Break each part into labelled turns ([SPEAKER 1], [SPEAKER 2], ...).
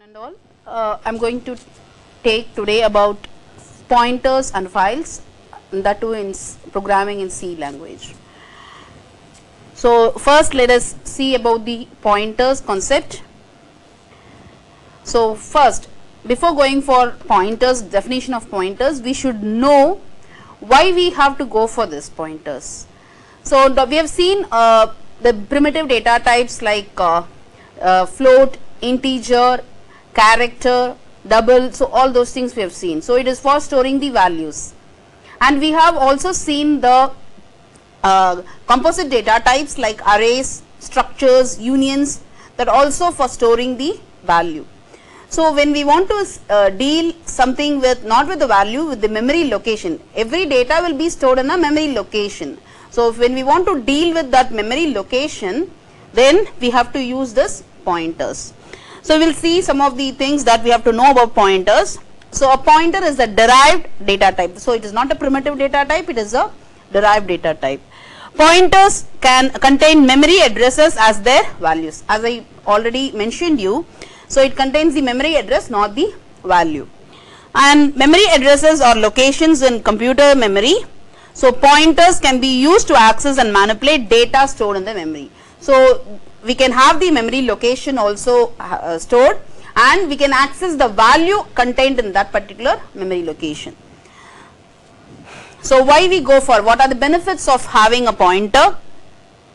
[SPEAKER 1] and all. I'm going to take today about pointers and files, and that too in programming in C language. So first let us see about the pointers concept. So first, before going for pointers, definition of pointers, we should know why we have to go for this pointers. So we have seen the primitive data types like float, integer, character, double, so all those things we have seen. So it is for storing the values, and we have also seen the composite data types like arrays, structures, unions, that also for storing the value. So when we want to deal something with, not with the value, with the memory location, every data will be stored in a memory location. So when we want to deal with that memory location, then we have to use this pointers. So we will see some of the things that we have to know about pointers. So a pointer is a derived data type. So it is not a primitive data type, it is a derived data type. Pointers can contain memory addresses as their values, as I already mentioned you. So it contains the memory address, not the value. And memory addresses are locations in computer memory. So pointers can be used to access and manipulate data stored in the memory. So we can have the memory location also stored, and we can access the value contained in that particular memory location. So why we go for, what are the benefits of having a pointer?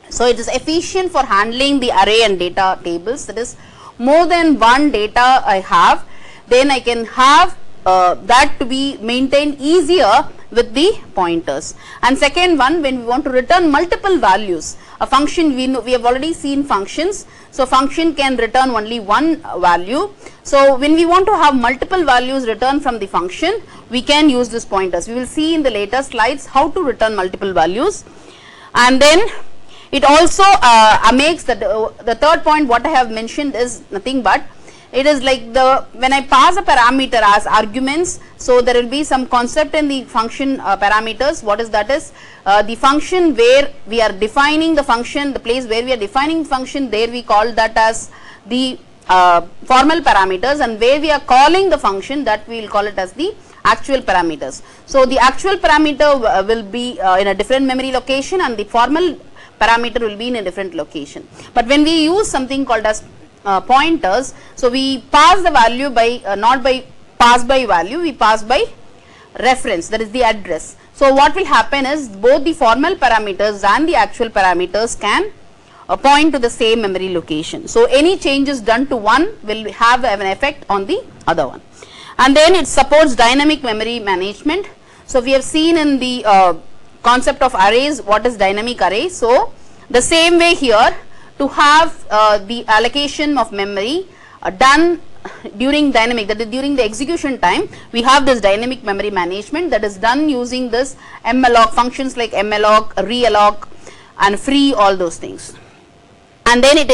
[SPEAKER 1] So it is efficient for handling the array and data tables. That is, more than one data I have, then I can have that to be maintained easier with the pointers. And second one, when we want to return multiple values, a function, we have already seen functions. So function can return only one value. So when we want to have multiple values returned from the function, we can use this pointers. We will see in the later slides how to return multiple values. And then it also makes the third point what I have mentioned is nothing but, it is like when I pass a parameter as arguments, so there will be some concept in the function parameters. What is that is the function where we are defining the function, the place where we are defining the function, there we call that as the formal parameters, and where we are calling the function, that we will call it as the actual parameters. So the actual parameter will be in a different memory location, and the formal parameter will be in a different location. But when we use something called as pointers, so we pass the value by not by pass by value, we pass by reference, that is the address. So what will happen is both the formal parameters and the actual parameters can point to the same memory location. So any changes done to one will have an effect on the other one. And then it supports dynamic memory management. So we have seen in the concept of arrays what is dynamic array. So the same way here, to have the allocation of memory done during dynamic, that is during the execution time, we have this dynamic memory management that is done using this malloc functions like malloc, realloc and free, all those things. And then it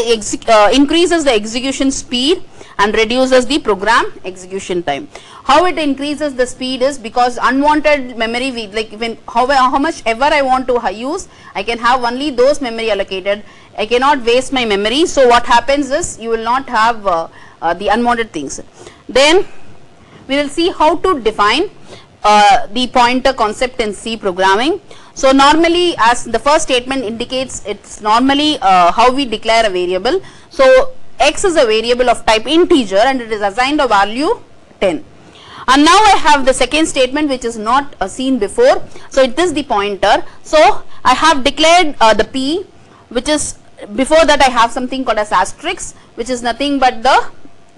[SPEAKER 1] increases the execution speed and reduces the program execution time. How it increases the speed is because unwanted memory, how much ever I want to use, I can have only those memory allocated. I cannot waste my memory. So what happens is you will not have the unwanted things. Then we will see how to define the pointer concept in C programming. So normally, as the first statement indicates, it's normally how we declare a variable. So x is a variable of type integer and it is assigned a value 10. And now I have the second statement which is not seen before. So it is the pointer. So I have declared the p, which is, before that I have something called as asterisk, which is nothing but the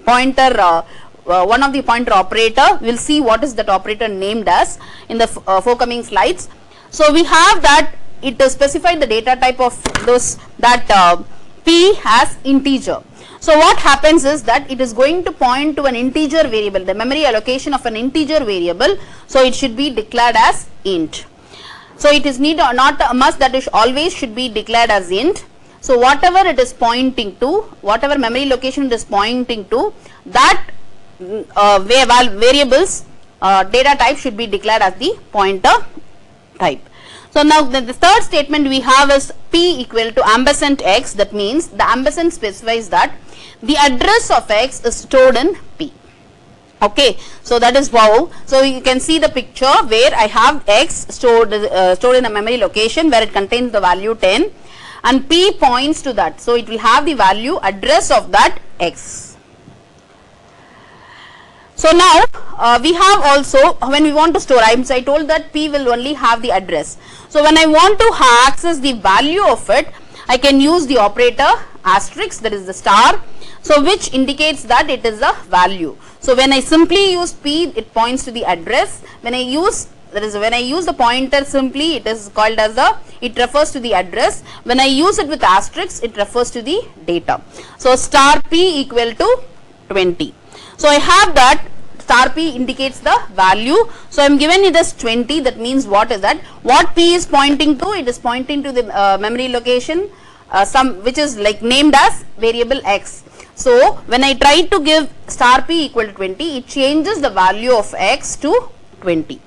[SPEAKER 1] pointer, one of the pointer operator. We will see what is that operator named as in the forthcoming slides. So we have that it specified the data type of those, that p as integer. So what happens is that it is going to point to an integer variable, the memory allocation of an integer variable. So it should be declared as int. So it is not a must that it always should be declared as int. So whatever it is pointing to, whatever memory location it is pointing to, that variables data type should be declared as the pointer type. So now the third statement we have is P equal to ampersand X. That means the ampersand specifies that the address of X is stored in P. Okay, so that is wow. So you can see the picture where I have X stored in a memory location where it contains the value 10, and P points to that. So it will have the value address of that X. So now we have also, when we want to store, I told that P will only have the address. So when I want to access the value of it, I can use the operator asterisk, that is the star, so which indicates that it is a value. So when I simply use P, it points to the address. When I use the pointer simply, it is called as it refers to the address. When I use it with asterisk, it refers to the data. So star P equal to 20. So I have that star P indicates the value. So I am given it as 20. That means what is that? What P is pointing to? It is pointing to the memory location which is like named as variable X. So when I try to give star P equal to 20, it changes the value of X to 20.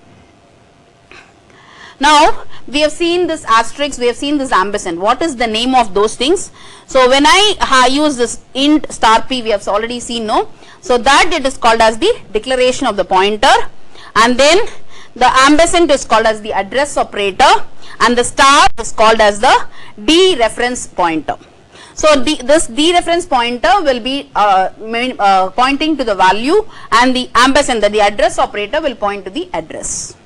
[SPEAKER 1] Now we have seen this asterisk, we have seen this ampersand. What is the name of those things? So when I use this int star P, we have already seen, no? So that it is called as the declaration of the pointer, and then the ampersand is called as the address operator, and the star is called as the dereference pointer. So this dereference pointer will be pointing to the value, and the ampersand, the address operator, will point to the address.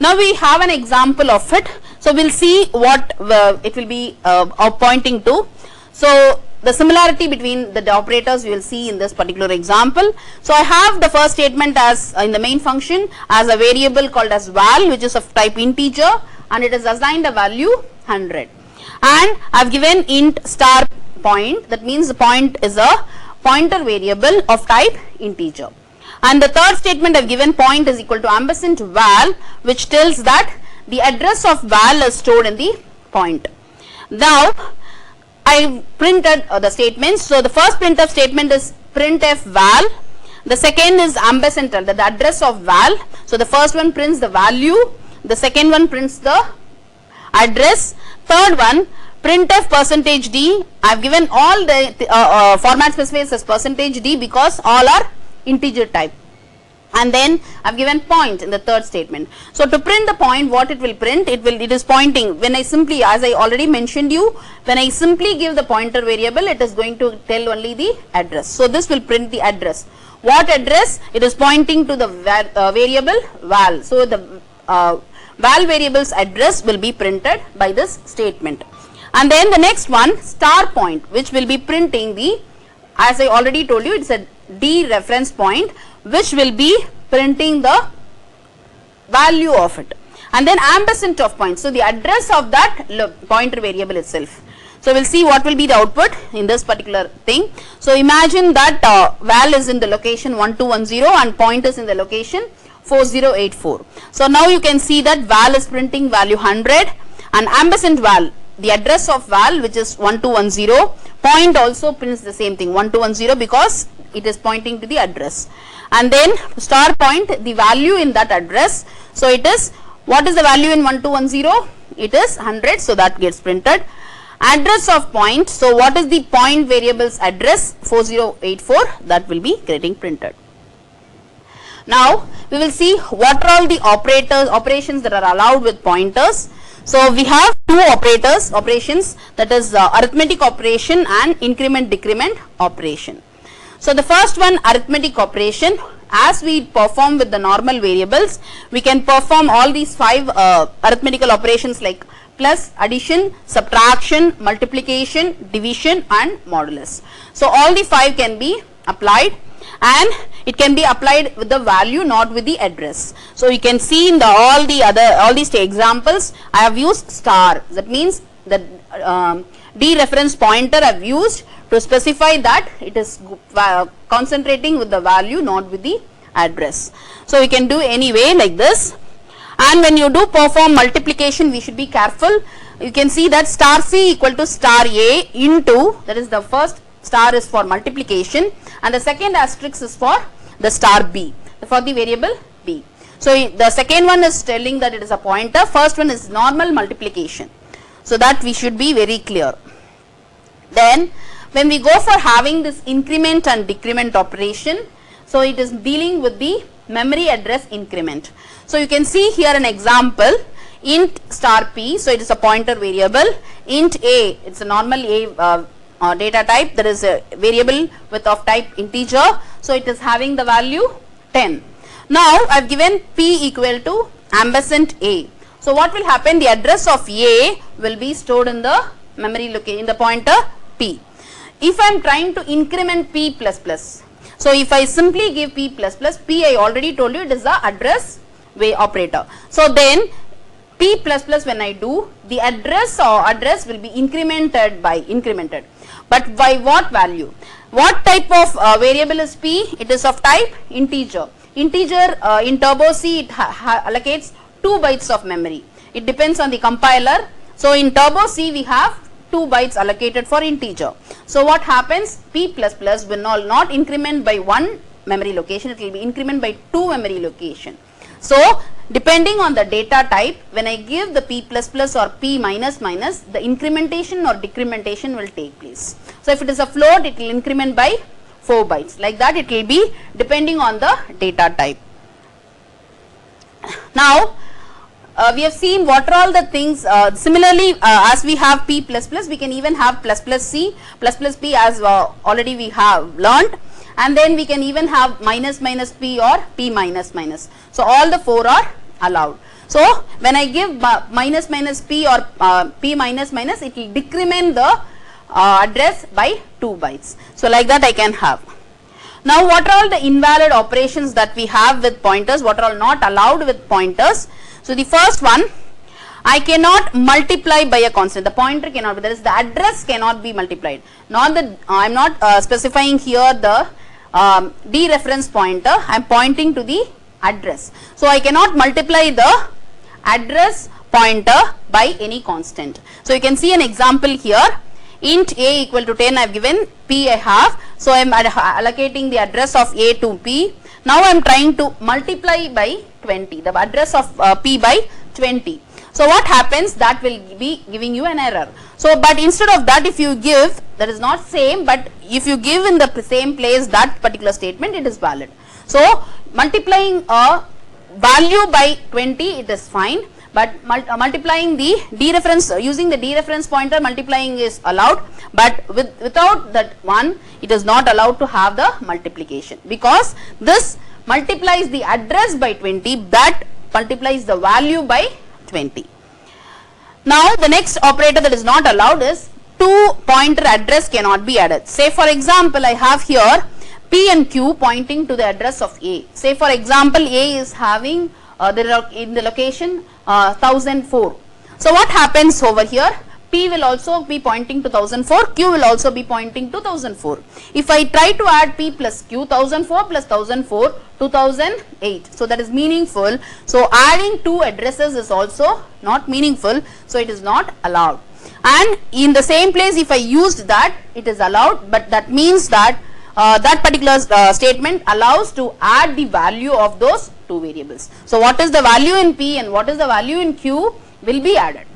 [SPEAKER 1] Now we have an example of it. So we'll see what it will be pointing to. So the similarity between the operators we will see in this particular example. So I have the first statement as in the main function as a variable called as val, which is of type integer, and it is assigned a value 100. And I have given int star point, that means the point is a pointer variable of type integer. And the third statement I have given point is equal to ampersand val, which tells that the address of val is stored in the point. Now I printed the statements. So the first printf statement is printf val. The second is ampersand, the address of val. So the first one prints the value. The second one prints the address. Third one printf percentage %d. I have given all the format specifiers as percentage %d because all are integer type. And then I have given point in the third statement. So to print the point, what it will print, it is pointing. When I simply, as I already mentioned you, when I simply give the pointer variable, it is going to tell only the address. So this will print the address. What address? It is pointing to the variable val. So the val variable's address will be printed by this statement. And then the next one, star point, which will be printing the, as I already told you, it's a dereference point, which will be printing the value of it, and then ampersand of point, so the address of that pointer variable itself. So we'll see what will be the output in this particular thing. So imagine that val is in the location 1210 and point is in the location 4084. So now you can see that val is printing value 100, and ampersand val, the address of val, which is 1210, point also prints the same thing 1210 because it is pointing to the address. And then star point, the value in that address. So it is, what is the value in 1210? It is 100, so that gets printed. Address of point, so what is the point variable's address? 4084, that will be getting printed. Now we will see what are all the operations that are allowed with pointers. So we have two operations, that is arithmetic operation and increment decrement operation. So the first one, arithmetic operation, as we perform with the normal variables, we can perform all these 5 arithmetical operations like plus, addition, subtraction, multiplication, division and modulus. So all the 5 can be applied, and it can be applied with the value, not with the address. So you can see in all these examples, I have used star. That means the dereference pointer I have used to specify that it is concentrating with the value, not with the address. So we can do any way like this. And when you do perform multiplication, we should be careful. You can see that star C equal to star A into, that is the first star is for multiplication and the second asterisk is for the star B, for the variable B. So the second one is telling that it is a pointer, first one is normal multiplication. So that we should be very clear. Then when we go for having this increment and decrement operation, so it is dealing with the memory address increment. So you can see here an example, int star p, so it is a pointer variable, int a, it's a normal a data type, there is a variable with of type integer, so it is having the value 10. Now I have given p equal to ampersand a. So what will happen, the address of a will be stored in the memory location, in the pointer p. If I am trying to increment p plus plus, so if I simply give p plus plus, p I already told you it is the address way operator. So then p plus plus, when I do, the address will be incremented. But by what value? What type of variable is p? It is of type integer. Integer in Turbo C it allocates 2 bytes of memory. It depends on the compiler. So in Turbo C we have 2 bytes allocated for integer. So what happens? P plus plus will not increment by 1 memory location, it will be increment by 2 memory location. So depending on the data type, when I give the p plus plus or p minus minus, the incrementation or decrementation will take place. So if it is a float, it will increment by 4 bytes. Like that it will be depending on the data type. Now we have seen what are all the things. Similarly, as we have p plus plus, we can even have plus plus c, plus plus p, as already we have learned, and then we can even have minus minus p or p minus minus. So all the 4 are allowed. So when I give minus minus p or p minus minus, it will decrement the address by 2 bytes. So like that I can have. Now what are all the invalid operations that we have with pointers, what are all not allowed with pointers? So the first one, I cannot multiply by a constant, the pointer cannot be, that is the address cannot be multiplied. Not the, I am not specifying here the dereference pointer, I am pointing to the address. So I cannot multiply the address pointer by any constant. So you can see an example here, int a equal to 10, I have given p I have, so I am allocating the address of a to p. Now I am trying to multiply by 20, the address of p by 20. So what happens, that will be giving you an error. So but instead of that, if you give, that is not same, but if you give in the same place that particular statement, it is valid. So multiplying a value by 20, it is fine, but multiplying the dereference, using the dereference pointer, multiplying is allowed, but without that one, it is not allowed to have the multiplication, because this multiplies the address by 20, that multiplies the value by 20. Now the next operator that is not allowed is 2 pointer address cannot be added. Say for example, I have here p and q pointing to the address of a. Say for example, a is having in the location 1004. So what happens over here, p will also be pointing to 1004, q will also be pointing to 1004. If I try to add p plus q, 1004 plus 1004, 2008, so that is meaningful. So adding 2 addresses is also not meaningful, so it is not allowed. And in the same place, if I used that, it is allowed, but that means that that particular statement allows to add the value of those 2 variables. So what is the value in p and what is the value in q will be added.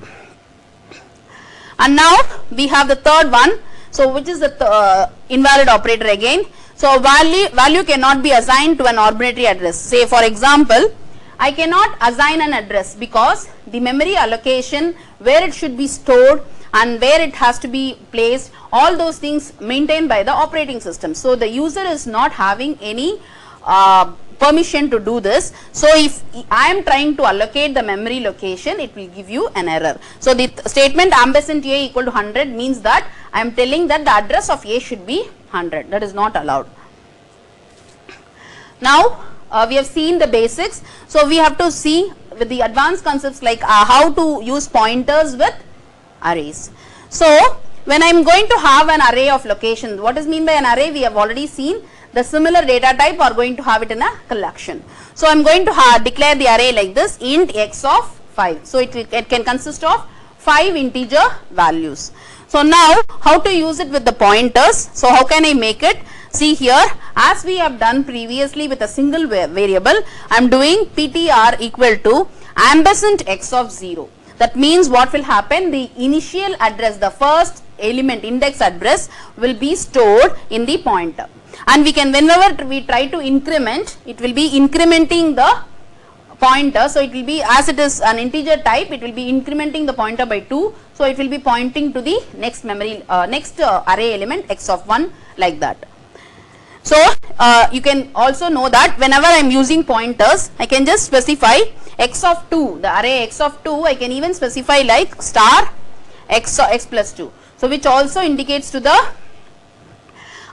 [SPEAKER 1] And now we have the third one, so which is the invalid operator again. So value cannot be assigned to an arbitrary address. Say for example, I cannot assign an address because the memory allocation, where it should be stored and where it has to be placed, all those things maintained by the operating system. So the user is not having any permission to do this. So if I am trying to allocate the memory location, it will give you an error. So the statement ampersand a equal to 100 means that I am telling that the address of a should be 100. That is not allowed. Now we have seen the basics. So we have to see with the advanced concepts like how to use pointers with arrays. So when I am going to have an array of locations, what is mean by an array? We have already seen the similar data type are going to have it in a collection. So I am going to declare the array like this, int x of 5. So it can consist of 5 integer values. So now how to use it with the pointers? So how can I make it? See here, as we have done previously with a single variable, I am doing ptr equal to ampersand x of 0. That means what will happen, the initial address, the first element index address will be stored in the pointer, and we can, whenever we try to increment, it will be incrementing the pointer. So it will be, as it is an integer type, it will be incrementing the pointer by 2, so it will be pointing to the next memory array element x of 1, like that. So you can also know that whenever I am using pointers, I can just specify x of 2, the array x of 2, I can even specify like star x plus 2, so which also indicates to the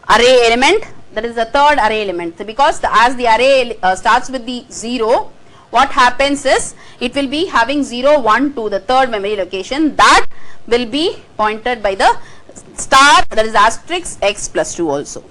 [SPEAKER 1] array element, that is the third array element, because as the array starts with the 0, what happens is it will be having 0, 1, 2, the third memory location, that will be pointed by the star, that is asterisk x plus 2 also.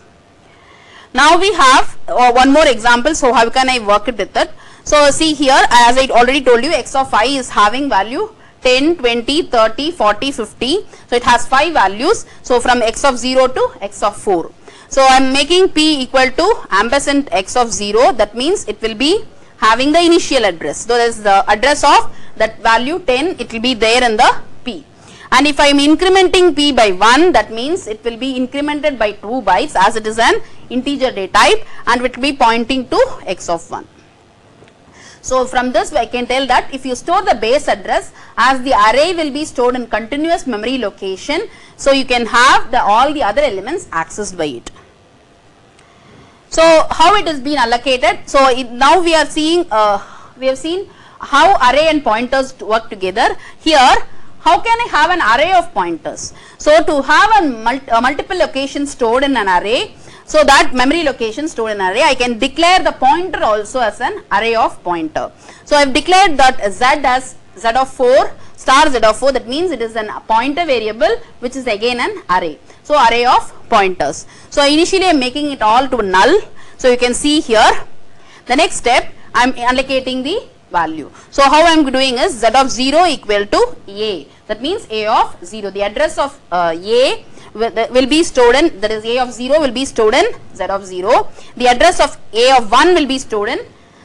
[SPEAKER 1] Now we have one more example, so how can I work it with it? So see here, as I already told you, x of I is having value 10, 20, 30, 40, 50, so it has 5 values, so from x of 0 to x of 4. So I am making p equal to ampersand x of 0, that means it will be having the initial address, so that is the address of that value 10, it will be there in the p. And if I am incrementing p by 1, that means it will be incremented by 2 bytes, as it is an integer data type, and it will be pointing to x of 1. So from this I can tell that if you store the base address, as the array will be stored in continuous memory location, so you can have all the other elements accessed by it. So how it has been allocated? So now we are seeing, we have seen how array and pointers work together. Here, how can I have an array of pointers? So to have a multiple location stored in an array, so that memory location stored in an array, I can declare the pointer also as an array of pointer. So I have declared that z as z of 4, star z of 4, that means it is an pointer variable which is again an array. So array of pointers. So initially I am making it all to null. So you can see here, the next step I am allocating the value. So how I am doing is z of 0 equal to a, that means a of 0. The address of a will be stored in, that is a of 0 will be stored in z of 0. The address of a of 1 will be stored in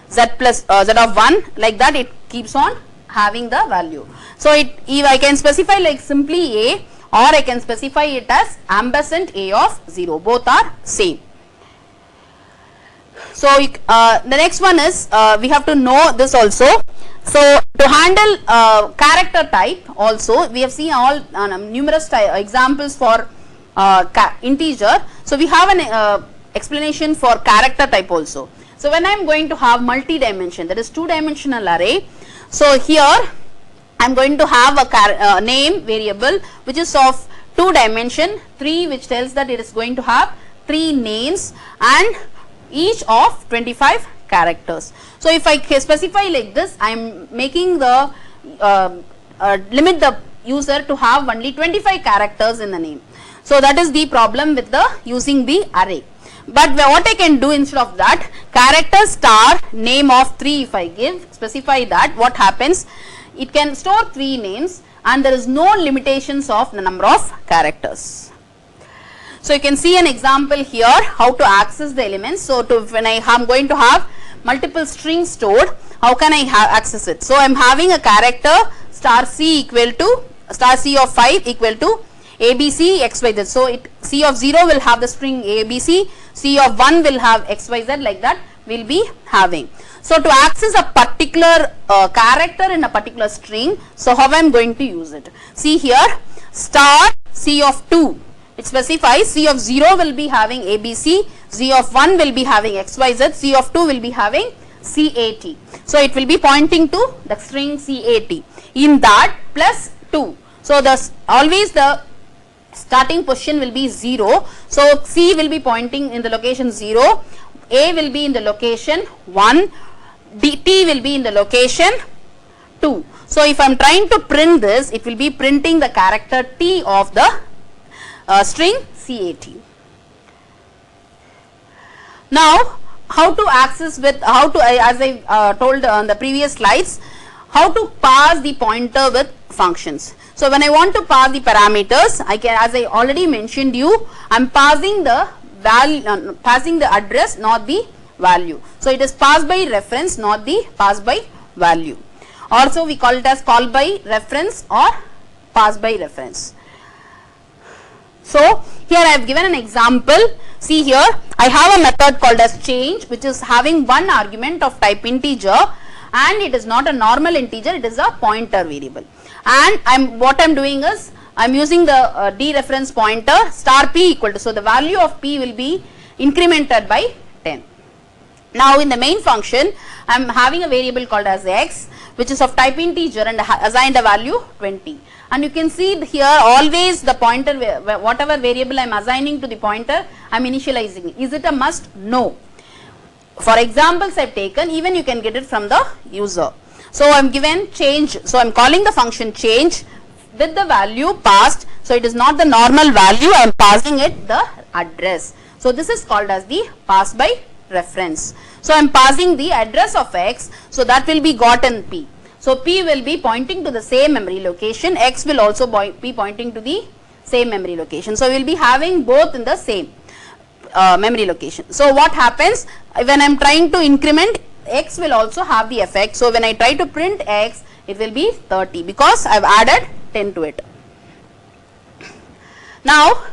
[SPEAKER 1] z plus z of 1, like that it keeps on having the value. So if I can specify like simply a, or I can specify it as ampersand a of 0, both are same. So the next one is, we have to know this also. So to handle character type also, we have seen all numerous examples for integer. So we have an explanation for character type also. So when I am going to have multi-dimension, that is 2-dimensional array, so here I am going to have a name variable which is of 2 dimension, 3, which tells that it is going to have 3 names and each of 25 characters. So if I specify like this, I am making the limit the user to have only 25 characters in the name. So that is the problem with the using the array. But what I can do instead of that, character star name of 3, if I specify that, what happens, it can store 3 names and there is no limitations of the number of characters. So you can see an example here how to access the elements. So when I am going to have multiple strings stored, how can I access it? So I am having a character star c equal to star c of 5 equal to ABC XYZ. So C of 0 will have the string ABC, C of 1 will have XYZ, like that will be having. So to access a particular character in a particular string, so how I am going to use it? See here, star C of 2, it specifies C of 0 will be having ABC, C of 1 will be having XYZ, C of 2 will be having CAT. So it will be pointing to the string CAT. In that plus 2. So always the starting position will be 0. So C will be pointing in the location 0, A will be in the location 1, T will be in the location 2. So if I am trying to print this, it will be printing the character T of the string CAT. Now how to access with, how to, as I told on the previous slides, how to pass the pointer with functions. So when I want to pass the parameters, I can, as I already mentioned you, I am passing the value, passing the address, not the value. So it is pass by reference, not the pass by value. Also we call it as call by reference or pass by reference. So here I have given an example. See here, I have a method called as change, which is having one argument of type integer, and it is not a normal integer, it is a pointer variable. And what I'm doing is I'm using the dereference pointer star p equal to, so the value of p will be incremented by 10. Now in the main function, I'm having a variable called as x, which is of type integer and assigned a value 20. And you can see here always the pointer, whatever variable I am assigning to the pointer, I am initializing. Is it a must? No. For examples I have taken, even you can get it from the user. So I am given change, so I am calling the function change with the value passed. So it is not the normal value, I am passing it the address. So this is called as the pass by reference. So I am passing the address of x, so that will be got in p. So p will be pointing to the same memory location, x will also be pointing to the same memory location. So we will be having both in the same memory location. So what happens when I am trying to increment, x will also have the effect. So when I try to print x, it will be 30 because I have added 10 to it. Now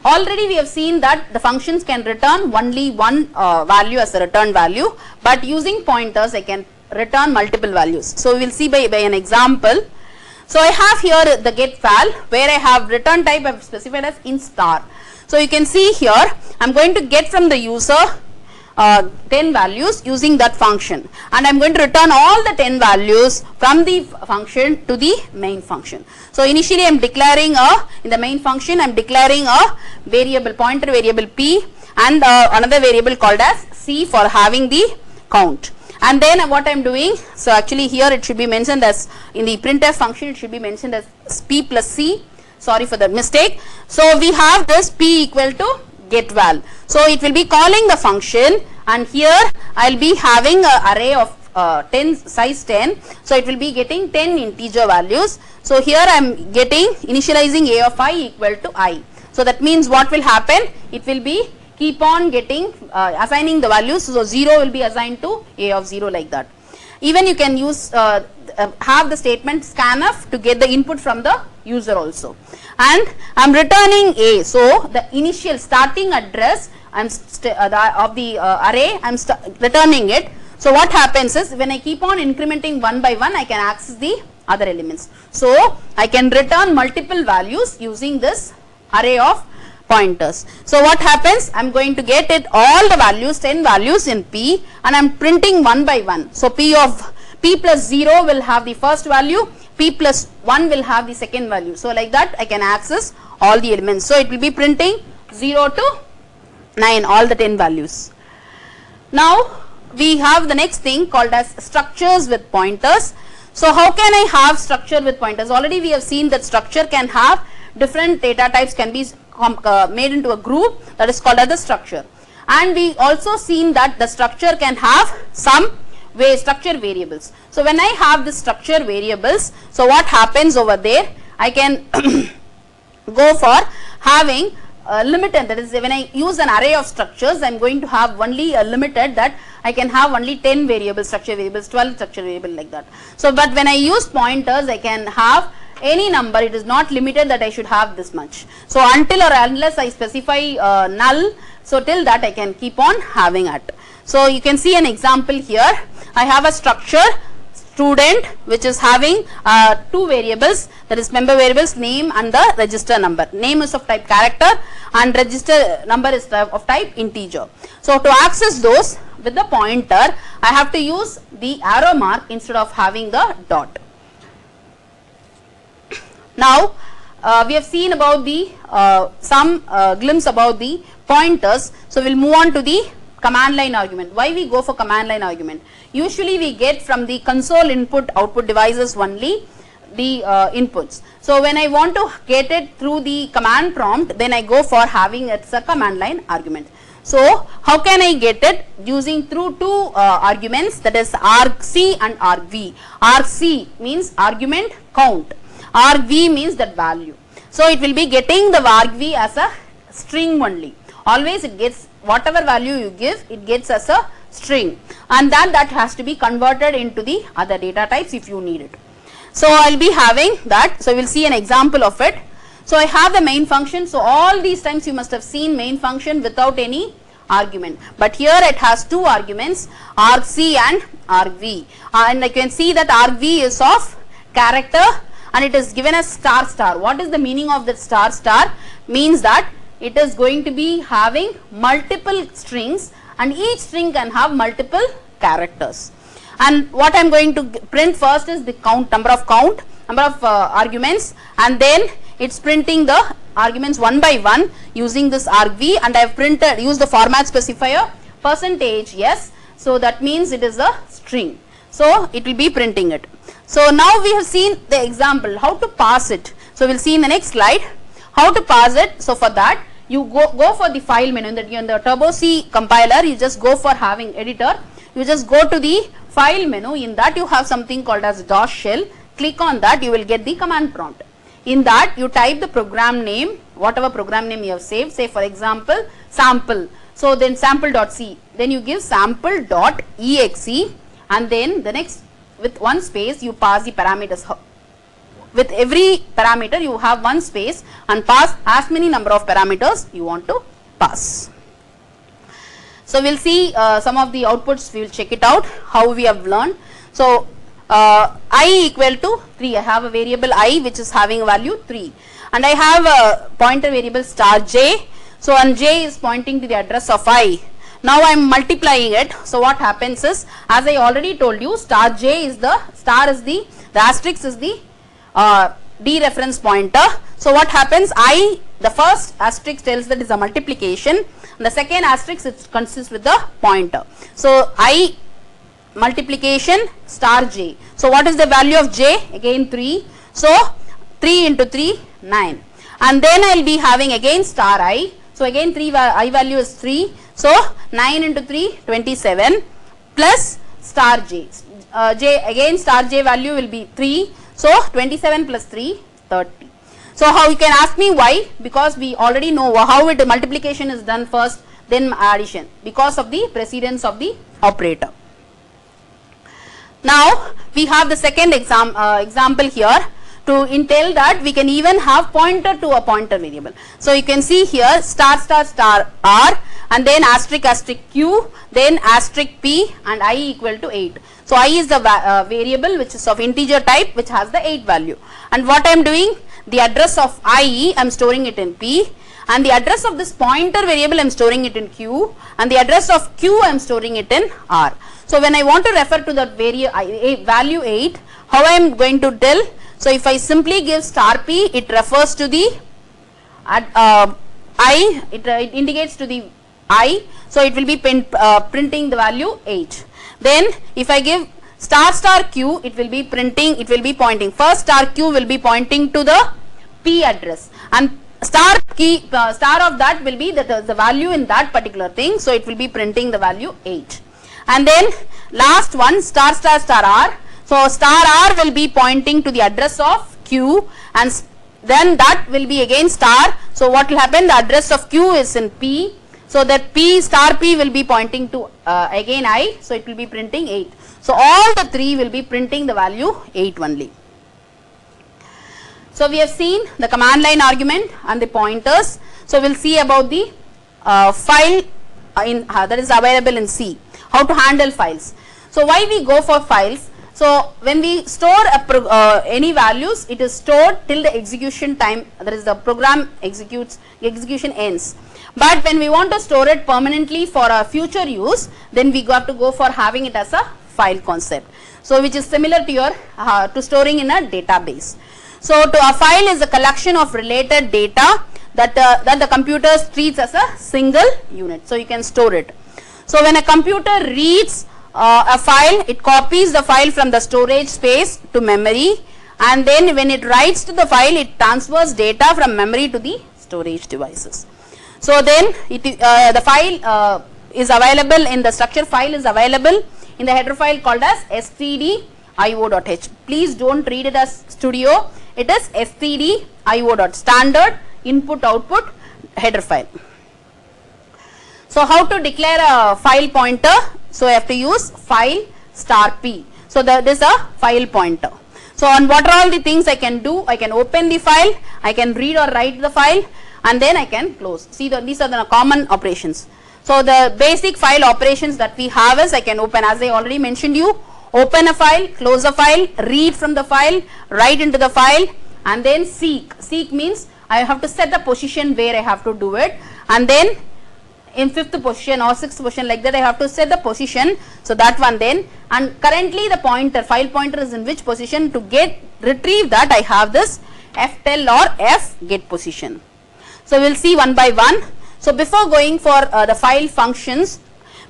[SPEAKER 1] already we have seen that the functions can return only one value as a return value, but using pointers I can return multiple values. So we will see by an example. So I have here the get val, where I have return type I have specified as int star. So you can see here I am going to get from the user 10 values using that function, and I am going to return all the 10 values from the function to the main function. So initially I am declaring in the main function I am declaring a variable, pointer variable p, and another variable called as c for having the count. And then what I am doing, so actually here it should be mentioned as, in the printf function it should be mentioned as p plus c, sorry for the mistake. So we have this p equal to get val. So it will be calling the function, and here I will be having an array of 10 size 10. So it will be getting 10 integer values. So here I am getting initializing a of I equal to I. So that means what will happen, it will be keep on getting assigning the values. So 0 will be assigned to a of 0 like that. Even you can use have the statement scanf to get the input from the user also. And I am returning a, so the initial starting address of the array I am returning it. So what happens is when I keep on incrementing one by one, I can access the other elements. So I can return multiple values using this array of pointers. So what happens, I am going to get it all the values, 10 values in p, and I am printing one by one. So p plus 0 will have the first value, p plus 1 will have the second value. So like that I can access all the elements. So it will be printing 0 to 9, all the 10 values. Now we have the next thing called as structures with pointers. So how can I have structure with pointers? Already we have seen that structure can have different data types, can be made into a group, that is called as the structure. And we also seen that the structure can have some structure variables. So when I have the structure variables, so what happens over there, I can go for having limited, that is when I use an array of structures, I am going to have only a limited, that I can have only 10 variables, structure variables, 12 structure variable like that. So but when I use pointers, I can have any number, it is not limited that I should have this much. So until or unless I specify null, so till that I can keep on having it. So you can see an example here. I have a structure student which is having two variables, that is member variables name and the register number. Name is of type character and register number is of type integer. So to access those with the pointer, I have to use the arrow mark instead of having the dot. Now we have seen about the some glimpse about the pointers. So we will move on to the command line argument. Why we go for command line argument? Usually we get from the console input output devices only the inputs. So when I want to get it through the command prompt, then I go for having it's a command line argument. So how can I get it? Using through two arguments, that is argc and argv. Argc means argument count, argv means that value. So it will be getting the argv as a string only. always it gets whatever value you give, it gets as a string, and that has to be converted into the other data types if you need it. So I'll be having that. So we'll see an example of it. So I have the main function. So all these times you must have seen main function without any argument, but here it has two arguments, argc and argv, and I can see that argv is of character and it is given as star star. What is the meaning of that star star? Means that it is going to be having multiple strings and each string can have multiple characters. And what I am going to print first is the number of arguments, and then it's printing the arguments one by one using this argv, and I have used the format specifier %s, so that means it is a string, so it will be printing it. So now we have seen the example how to pass it. So we'll see in the next slide how to pass it. So for that you go for the file menu in the Turbo C compiler. You just go for having editor, you just go to the file menu. In that you have something called as DOS shell. Click on that, you will get the command prompt. In that you type the program name, whatever program name you have saved, say for example sample. So then sample.c, then you give sample.exe, and then the next with one space you pass the parameters. With every parameter you have one space and pass as many number of parameters you want to pass. So we'll see some of the outputs, we will check it out how we have learned. So I equal to 3, I have a variable I which is having a value 3, and I have a pointer variable star j. So and j is pointing to the address of I. Now I am multiplying it. So what happens is, as I already told you, star j is the asterisk is the dereference pointer. So what happens, the first asterisk tells that is a multiplication, and the second asterisk it consists with the pointer. So I multiplication star j. So what is the value of j? Again 3. So 3 into 3, 9. And then I will be having again star I. So again I value is 3. So 9 into 3, 27 plus star j. Again star j value will be 3. So 27 plus 3, 30. So how you can ask me why? Because we already know how multiplication is done first, then addition, because of the precedence of the operator. Now we have the second example here to tell that we can even have pointer to a pointer variable. So you can see here star star star r, and then asterisk asterisk q, then asterisk p, and I equal to 8. So I is the variable which is of integer type which has the 8 value, and what I am doing, the address of I am storing it in p, and the address of this pointer variable I am storing it in q, and the address of q I am storing it in r. So when I want to refer to that value 8, how I am going to tell? So if I simply give star p, it refers to the I, it indicates to the I, so it will be printing the value 8. Then if I give star star q, it will be pointing, first star q will be pointing to the p address, and star of that will be the value in that particular thing, so it will be printing the value 8. And then last one star star star r, so star r will be pointing to the address of q, and then that will be again star. So what will happen, the address of q is in p, so that p star p will be pointing to again I, so it will be printing 8. So all the three will be printing the value 8 only. So we have seen the command line argument and the pointers. So we'll see about the file that is available in C, how to handle files. So why we go for files? So when we store any values, it is stored till the execution time, that is the program execution ends. But when we want to store it permanently for a future use, then we got to go for having it as a file concept. So which is similar to your to storing in a database. So a file is a collection of related data that the computer treats as a single unit. So you can store it. So when a computer reads a file, it copies the file from the storage space to memory, and then when it writes to the file, it transfers data from memory to the storage devices. So then the file is available in the structure file is available in the header file called as stdio.h. Please don't read it as studio. It is stdio.standard input output header file. So how to declare a file pointer? So I have to use file star p. So that is a file pointer. So on what are all the things I can do? I can open the file, I can read or write the file, and then I can close. See, these are the common operations. So the basic file operations that we have is I can open, as I already mentioned you, open a file, close a file, read from the file, write into the file, and then seek. Seek means I have to set the position where I have to do it, and then in 5th position or 6th position, like that I have to set the position. So that one then, and currently the pointer, file pointer is in which position, to retrieve that I have this ftell or f get position. So we will see one by one. So before going for the file functions,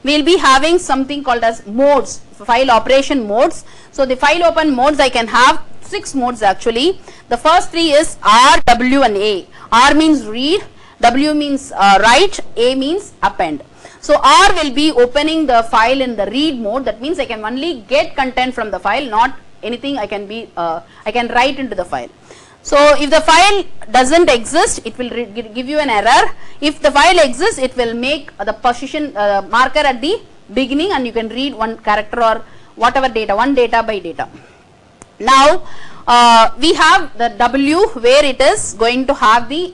[SPEAKER 1] we will be having something called as modes, file operation modes. So the file open modes, I can have 6 modes actually. The first 3 is R, W and A. R means read, W means write, A means append. So R will be opening the file in the read mode. That means I can only get content from the file, not anything I can write into the file. So if the file doesn't exist, it will give you an error. If the file exists, it will make the position marker at the beginning, and you can read one character or whatever data, one data by data. Now we have the W, where it is going to have the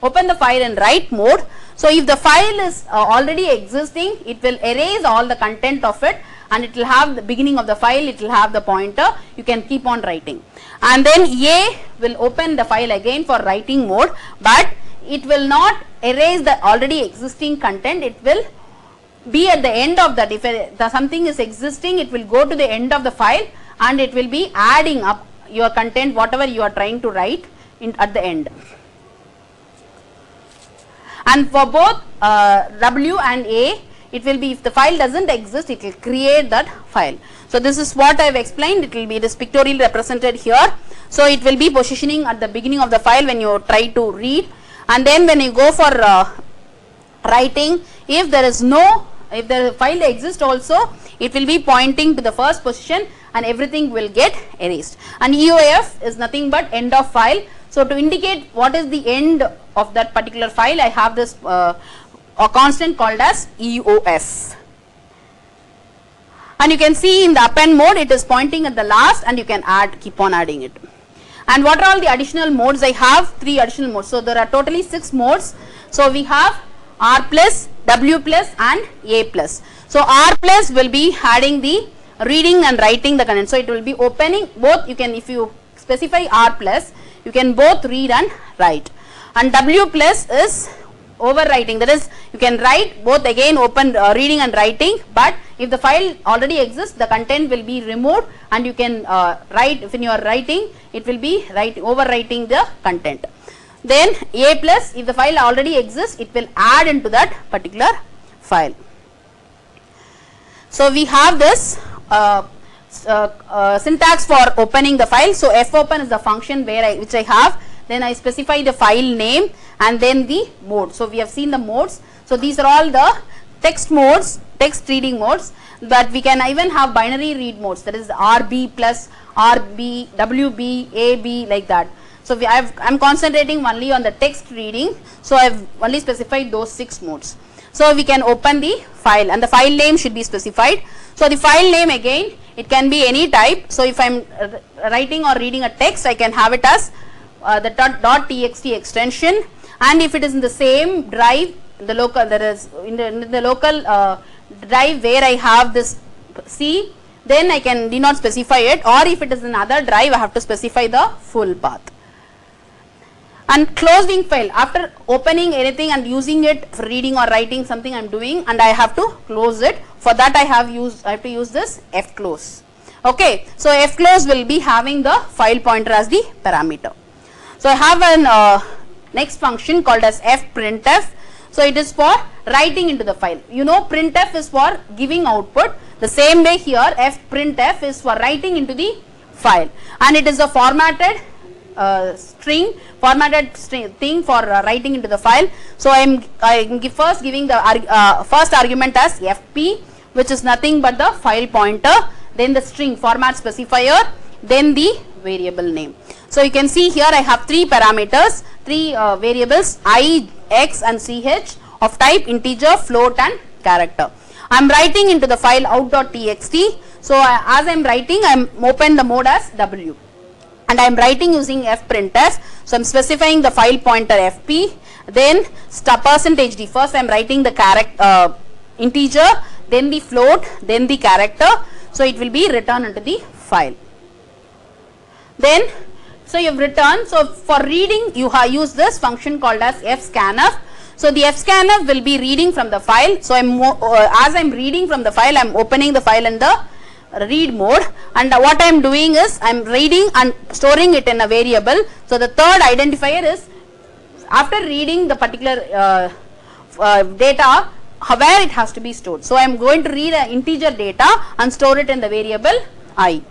[SPEAKER 1] open the file in write mode. So if the file is already existing, it will erase all the content of it, and it will have the beginning of the file, it will have the pointer, you can keep on writing. And then A will open the file again for writing mode, but it will not erase the already existing content, it will be at the end of that. If something is existing, it will go to the end of the file, and it will be adding up your content, whatever you are trying to write at the end. And for both W and A, it will be, if the file doesn't exist, it will create that file. So this is what I have explained. It will be, it is pictorially represented here. So it will be positioning at the beginning of the file when you try to read, and then when you go for writing, if the file exists also, it will be pointing to the first position, and everything will get erased. And EOF is nothing but end of file. So to indicate what is the end of that particular file, I have this a constant called as EOF. And you can see in the append mode, it is pointing at the last, and you can keep on adding it. And what are all the additional modes? I have 3 additional modes. So there are totally 6 modes. So we have R plus, W plus and A plus. So R plus will be adding the reading and writing the content. So it will be opening both. You can, if you specify R plus, you can both read and write. And W plus is overwriting, that is, you can write both, again open reading and writing, but if the file already exists, the content will be removed, and you can write, when you are writing, it will be overwriting the content. Then A plus, if the file already exists, it will add into that particular file. So we have this syntax for opening the file. So fopen is the function which I have. Then I specify the file name and then the mode. So we have seen the modes. So these are all the text modes, text reading modes, but we can even have binary read modes, that is RB plus, RB, WB, AB, like that. So I'm concentrating only on the text reading, so I've only specified those 6 modes. So we can open the file, and the file name should be specified. So the file name, again, it can be any type. So if I'm writing or reading a text, I can have it as the .txt extension, and if it is in the same drive, the local, that is in the local drive where I have this C, then I can need not specify it, or if it is in another drive, I have to specify the full path. And closing file, after opening anything and using it for reading or writing something I'm doing, and I have to close it. For that I have to use this fclose. Okay, so fclose will be having the file pointer as the parameter. So I have an next function called as fprintf. So it is for writing into the file. You know, printf is for giving output. The same way here, fprintf is for writing into the file, and it is a formatted formatted thing for writing into the file. So I'm first giving the first argument as fp, which is nothing but the file pointer, then the string format specifier, then the variable name. So you can see here I have 3 parameters, 3 variables, I, x and ch. of type integer, float and character. I am writing into the file out.txt. So as I am writing, I am open the mode as W, and I am writing using fprintf. So I am specifying the file pointer fp, then %d. First I am writing the character integer, then the float, then the character. So it will be returned into the file. Then so you have returned. So for reading you have used this function called as fscanf. So the fscanf will be reading from the file. So as I am reading from the file, I am opening the file in the read mode, and what I am doing is I am reading and storing it in a variable. So the third identifier is after reading the particular data, where it has to be stored. So I am going to read an integer data and store it in the variable I.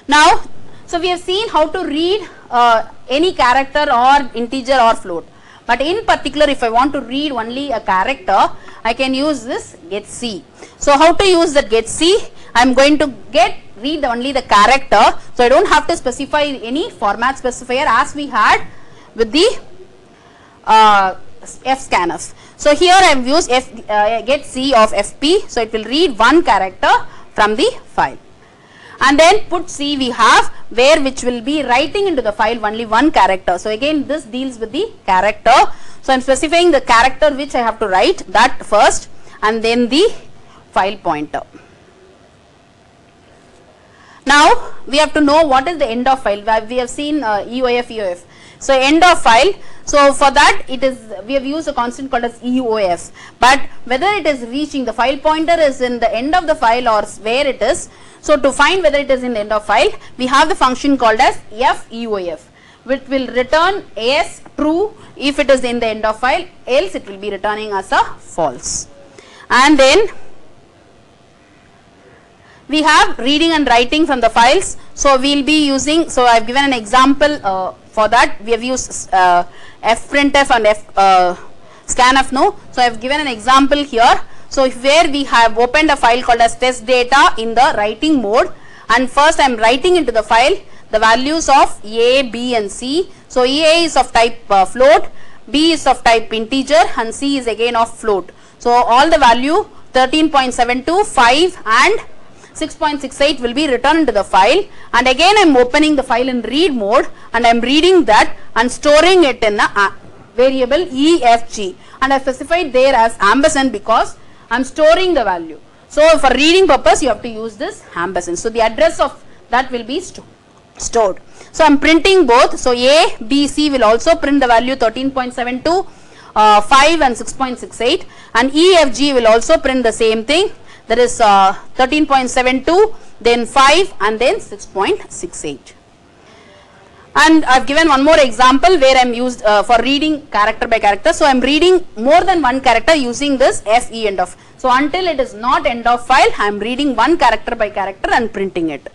[SPEAKER 1] Now, so we have seen how to read any character or integer or float. But in particular, if I want to read only a character, I can use this getC. So how to use that getC? I am going to read only the character. So I don't have to specify any format specifier as we had with the fscanf. So here I have used getC of fp. So it will read one character from the file. And then put C we have where which will be writing into the file only one character. So again this deals with the character. So I am specifying the character which I have to write, that first, and then the file pointer. Now we have to know what is the end of file. We have seen EOF. So end of file. So for that we have used a constant called as EOF. But whether it is reaching the file pointer is in the end of the file or where it is. So to find whether it is in the end of file, we have the function called as FEOF, which will return as true if it is in the end of file, else it will be returning as a false. And then we have reading and writing from the files. So we will be using, so I have given an example for that. We have used fprintf and scanf no. So I have given an example here. So where we have opened a file called as test data in the writing mode, and first I am writing into the file the values of A, B and C. So A is of type float, B is of type integer and C is again of float. So all the value 13.72, 5 and 6.68 will be returned into the file, and again I am opening the file in read mode and I am reading that and storing it in a variable EFG, and I specified there as ampersand because I am storing the value. So for reading purpose you have to use this ampersand. So the address of that will be stored. So I am printing both. So A, B, C will also print the value 13.72, 5 and 6.68, and EFG will also print the same thing, that is 13.72, then 5 and then 6.68. And I have given one more example where I am used for reading character by character. So I am reading more than one character using this FE end of. So until it is not end of file, I am reading one character by character and printing it.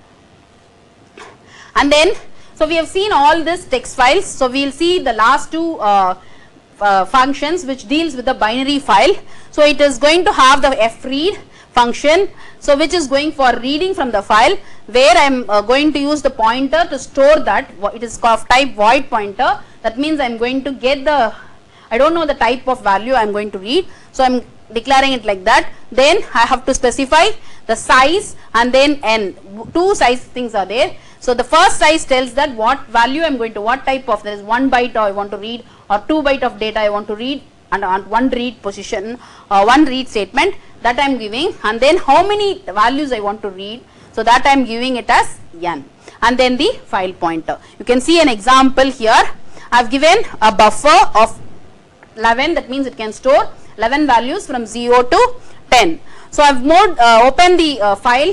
[SPEAKER 1] And then, so we have seen all this text files. So we will see the last two functions which deals with the binary file. So it is going to have the fread function, so which is going for reading from the file, where I am going to use the pointer to store that. It is of type void pointer. That means I am going to get the, I don't know the type of value I am going to read, so I am declaring it like that. Then I have to specify the size and then n. Two size things are there. So the first size tells that what value I am going to, what type of, there is 1 byte I want to read or 2 byte of data I want to read, and on one read position, one read statement that I am giving, and then how many values I want to read, so that I am giving it as n, and then the file pointer. You can see an example here. I have given a buffer of 11, that means it can store 11 values from 0 to 10. So I have opened the file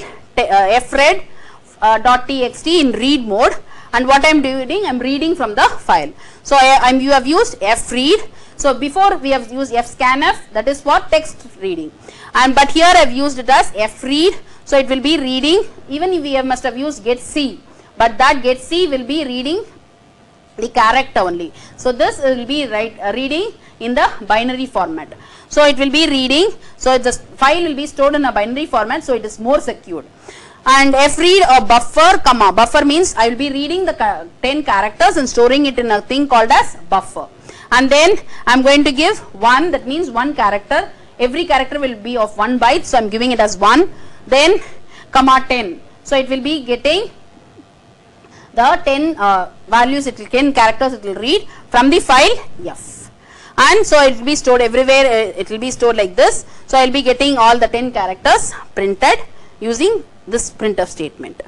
[SPEAKER 1] fred.txt in read mode, and what I am doing, I am reading from the file. So you have used fread. So before we have used fscanf, that is for text reading, and but here I have used it as fread. So it will be reading, even if we must have used getC, but that getC will be reading the character only. So this will be reading in the binary format. So it will be reading, so the file will be stored in a binary format, so it is more secured. And fread or buffer, buffer means I will be reading the 10 characters and storing it in a thing called as buffer. and then I'm going to give 1, that means 1 character. Every character will be of 1 byte, so I'm giving it as 1. Then comma 10. So it will be getting the 10 values, 10 characters it will read from the file F. And so it will be stored everywhere, it will be stored like this. So I will be getting all the 10 characters printed using this printf statement.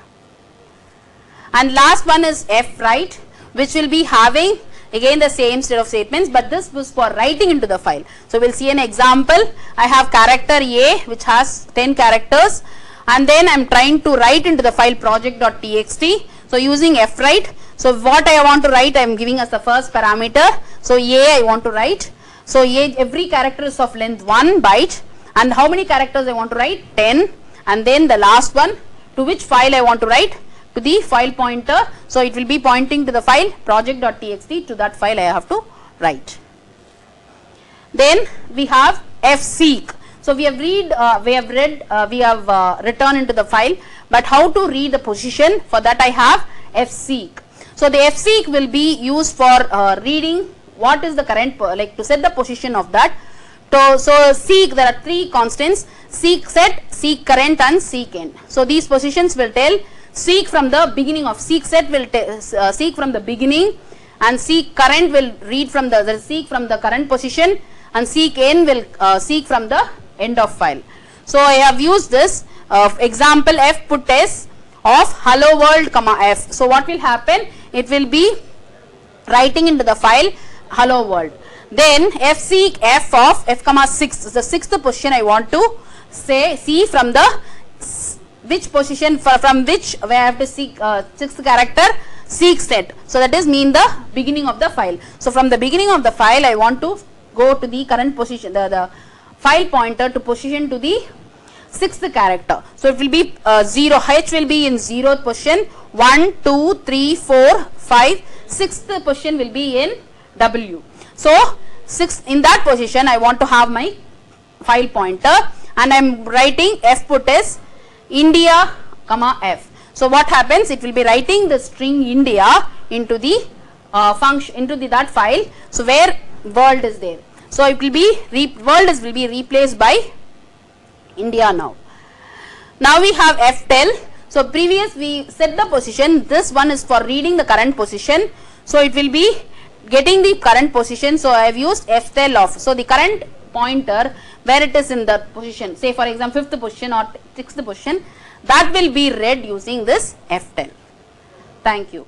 [SPEAKER 1] And last one is fwrite, which will be having again the same set of statements, but this was for writing into the file. So we'll see an example. I have character A which has 10 characters, and then I'm trying to write into the file project.txt. So using fwrite, so what I want to write, I am giving as the first parameter. So A I want to write. So A, every character is of length 1 byte, and how many characters I want to write? 10. And then the last one, to which file I want to write? To the file pointer. So it will be pointing to the file project.txt, to that file I have to write. Then we have fseek. So we have returned into the file, but how to read the position? For that I have fseek. So the fseek will be used for reading what is the current, like to set the position of that. So seek, there are 3 constants: seek set, seek current, and seek end. So these positions will tell seek from the beginning of seek set will seek from the beginning, and seek current will read from the seek from the current position, and seek end will seek from the end of file. So I have used this example f put s of hello world comma f. So what will happen? It will be writing into the file hello world. Then fseek f of f comma 6 is the 6th position I want to say see from the which position, from which where I have to seek 6th character seek set. So that is mean the beginning of the file. So from the beginning of the file I want to go to the current position, the file pointer to position to the 6th character. So it will be 0, h will be in 0th position, 1, 2, 3, 4, 5, 6th position will be in w. So 6 in that position I want to have my file pointer, and I am writing f put s India comma f. So what happens? It will be writing the string India into the function, into that file. So where world is there. So it will be world will be replaced by India now. Now we have ftell. So previous we set the position. This one is for reading the current position. So it will be getting the current position. So I have used ftell of. So the current pointer where it is in the position, say for example 5th position or 6th position, that will be read using this ftell. Thank you.